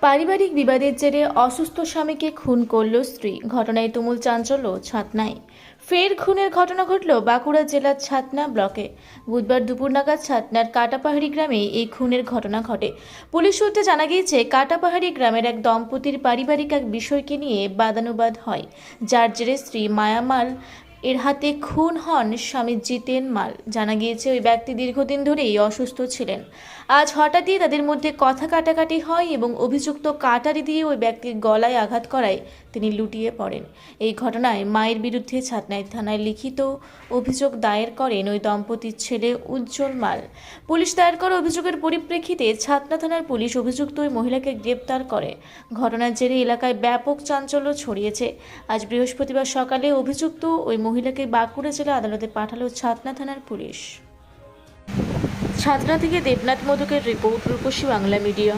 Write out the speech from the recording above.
পারিবারিক বিবাদের জেরে অসুস্থ স্বামীকে খুন করল স্ত্রী। ঘটনায় তুমুল চাঞ্চল্য ছাতনায়। ফের খুনের ঘটনা ঘটল বাঁকুড়া জেলার ছাতনা ব্লকে। বুধবার দুপুর নাগাদ ছাতনার কাটাপাহাড়ি গ্রামে এই খুনের ঘটনা ঘটে। পুলিশ সূত্রে জানা গিয়েছে, কাটাপাহাড়ি গ্রামের এক দম্পতির পারিবারিক এক বিষয়কে নিয়ে বাদানুবাদ হয়, যার জেরে স্ত্রী মায়ামাল এর হাতে খুন হন স্বামী জিতেন মাল। জানা গিয়েছে, ওই ব্যক্তি দীর্ঘদিন ধরেই অসুস্থ ছিলেন। আজ হঠাৎই তাদের মধ্যে কথা কাটাকাটি হয় এবং অভিযুক্ত কাটারি দিয়ে ওই ব্যক্তির গলায় আঘাত করায় তিনি লুটিয়ে পড়েন। এই ঘটনায় মায়ের বিরুদ্ধে ছাতনায় থানায় লিখিত অভিযোগ দায়ের করেন ওই দম্পতির ছেলে উজ্জ্বল মাল। পুলিশ দায়ের করা অভিযোগের পরিপ্রেক্ষিতে ছাতনা থানার পুলিশ অভিযুক্ত ওই মহিলাকে গ্রেপ্তার করে। ঘটনার জেরে এলাকায় ব্যাপক চাঞ্চল্য ছড়িয়েছে। আজ বৃহস্পতিবার সকালে অভিযুক্ত ওই মহিলাকে বাঁকুড়া জেলা আদালতে পাঠালো ছাতনা থানার পুলিশ। ছাতনা থেকে দেবনাথ মধুকের রিপোর্ট, রূপসী বাংলা মিডিয়া।